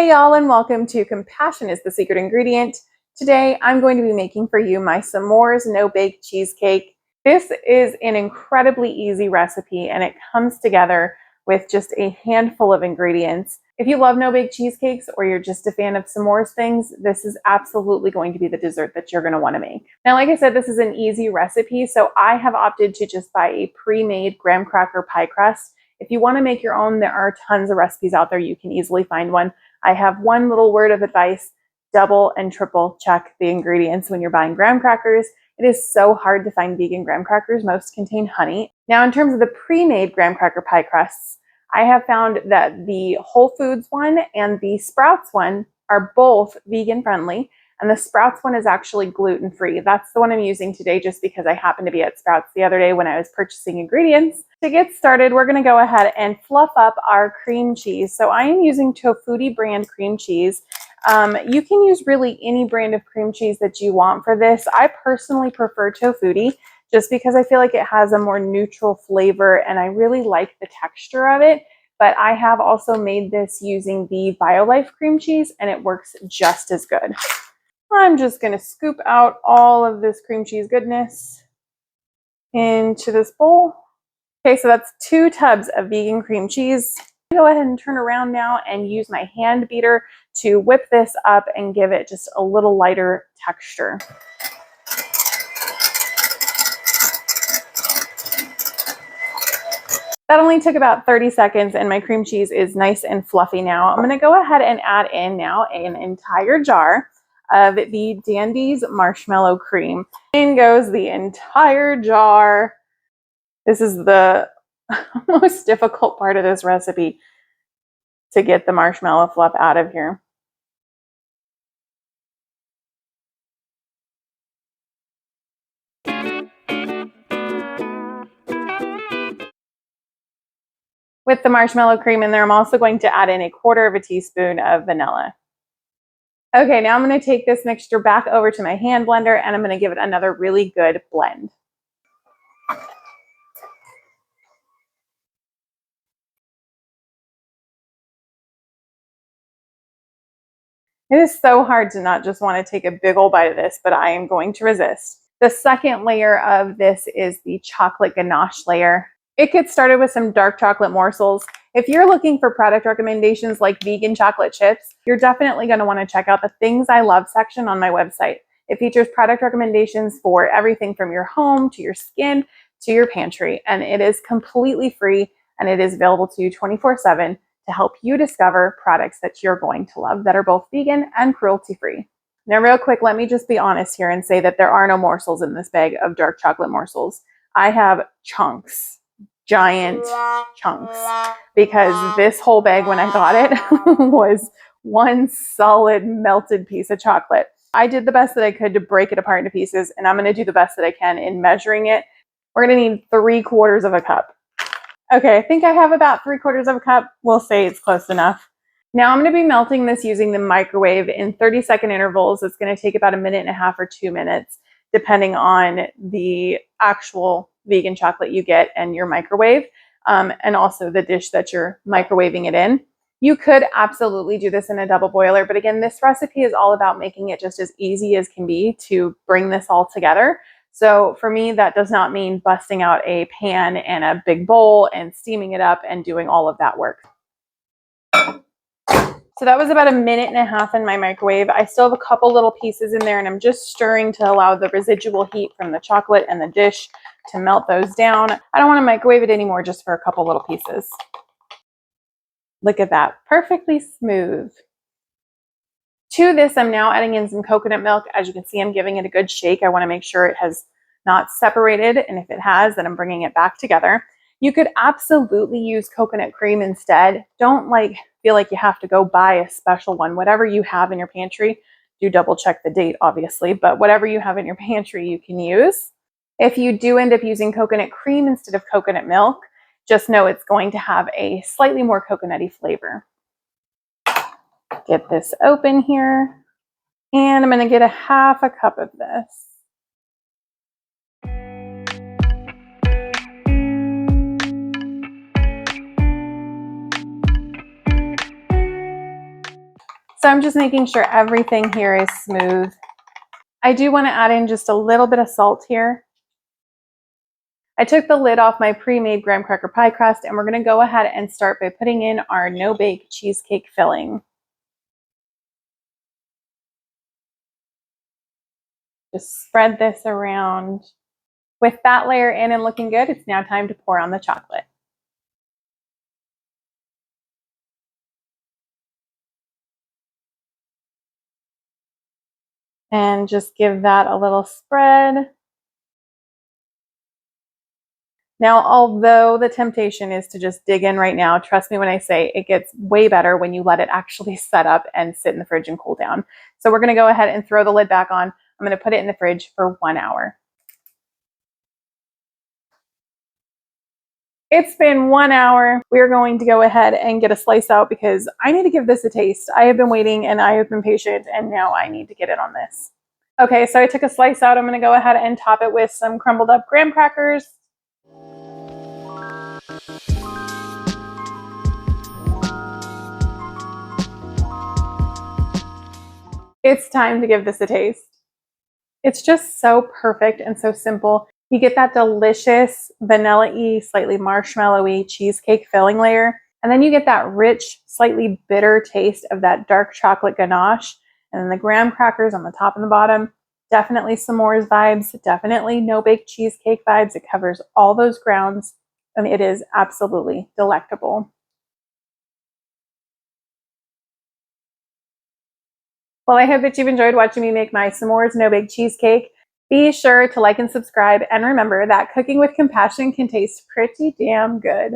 Hey y'all, and welcome to Compassion is the Secret Ingredient. Today I'm going to be making for you my S'mores no-bake cheesecake. This is an incredibly easy recipe and it comes together with just a handful of ingredients. If you love no-bake cheesecakes or you're just a fan of s'mores things, this is absolutely going to be the dessert that you're going to want to make. Now, like I said, this is an easy recipe, so I have opted to just buy a pre-made graham cracker pie crust. If you want to make your own, there are tons of recipes out there. You can easily find one. I have one little word of advice: double and triple check the ingredients when you're buying graham crackers. It is so hard to find vegan graham crackers. Most contain honey. Now, in terms of the pre-made graham cracker pie crusts, I have found that the Whole Foods one and the Sprouts one are both vegan friendly, and the Sprouts one is actually gluten-free. That's the one I'm using today just because I happened to be at Sprouts the other day when I was purchasing ingredients. To get started, we're going to go ahead and fluff up our cream cheese. So I am using Tofutti brand cream cheese. You can use really any brand of cream cheese that you want for this. I personally prefer Tofutti just because I feel like it has a more neutral flavor and I really like the texture of it. But I have also made this using the BioLife cream cheese and it works just as good. I'm just going to scoop out all of this cream cheese goodness into this bowl. Okay, so that's 2 tubs of vegan cream cheese. Go ahead and turn around now and use my hand beater to whip this up and give it just a little lighter texture. That only took about 30 seconds and my cream cheese is nice and fluffy now. I'm going to go ahead and add in now an entire jar of the Dandy's marshmallow cream. In goes the entire jar. This is the most difficult part of this recipe, to get the marshmallow fluff out of here. With the marshmallow cream in there, I'm also going to add in 1/4 teaspoon of vanilla. Okay, now I'm going to take this mixture back over to my hand blender and I'm going to give it another really good blend. It is so hard to not just want to take a big old bite of this, but I am going to resist. The second layer of this is the chocolate ganache layer. It gets started with some dark chocolate morsels. If you're looking for product recommendations like vegan chocolate chips, you're definitely going to want to check out the Things I Love section on my website. It features product recommendations for everything from your home to your skin to your pantry, and it is completely free and it is available to you 24/7 to help you discover products that you're going to love that are both vegan and cruelty-free. Now, real quick, let me just be honest here and say that there are no morsels in this bag of dark chocolate morsels. I have chunks. Giant chunks, because this whole bag when I got it was one solid melted piece of chocolate. I did the best that I could to break it apart into pieces, and I'm going to do the best that I can in measuring it. We're going to need 3/4 cup. Okay, I think I have about 3/4 cup. We'll say it's close enough. Now I'm going to be melting this using the microwave in 30-second intervals. It's going to take about 1.5 minutes or 2 minutes, depending on the actual vegan chocolate you get and your microwave, and also the dish that you're microwaving it in. You could absolutely do this in a double boiler, but again, this recipe is all about making it just as easy as can be to bring this all together. So for me, that does not mean busting out a pan and a big bowl and steaming it up and doing all of that work. So that was about 1.5 minutes in my microwave. I still have a couple little pieces in there and I'm just stirring to allow the residual heat from the chocolate and the dish to melt those down. I don't want to microwave it anymore, just for a couple little pieces. Look at that, perfectly smooth. To this, I'm now adding in some coconut milk. As you can see, I'm giving it a good shake. I want to make sure it has not separated, and if it has, then I'm bringing it back together. You could absolutely use coconut cream instead. Don't feel like you have to go buy a special one. Whatever you have in your pantry, do double check the date, obviously, but whatever you have in your pantry, you can use. If you do end up using coconut cream instead of coconut milk, just know it's going to have a slightly more coconutty flavor. Get this open here, and I'm going to get 1/2 cup of this. So I'm just making sure everything here is smooth. I do want to add in just a little bit of salt here. I took the lid off my pre-made graham cracker pie crust, and we're going to go ahead and start by putting in our no-bake cheesecake filling. Just spread this around. With that layer in and looking good, it's now time to pour on the chocolate. And just give that a little spread. Now, although the temptation is to just dig in right now, trust me when I say it gets way better when you let it actually set up and sit in the fridge and cool down. So we're going to go ahead and throw the lid back on. I'm going to put it in the fridge for 1 hour. It's been 1 hour. We're going to go ahead and get a slice out because I need to give this a taste. I have been waiting and I have been patient, and now I need to get it on this. Okay, so I took a slice out. I'm going to go ahead and top it with some crumbled up graham crackers. It's time to give this a taste. It's just so perfect and so simple. You get that delicious vanilla-y, slightly marshmallowy cheesecake filling layer, and then you get that rich, slightly bitter taste of that dark chocolate ganache, and then the graham crackers on the top and the bottom. Definitely s'mores vibes, definitely no-bake cheesecake vibes. It covers all those grounds, and it is absolutely delectable. Well, I hope that you've enjoyed watching me make my s'mores no-bake cheesecake. Be sure to like and subscribe, and remember that cooking with compassion can taste pretty damn good.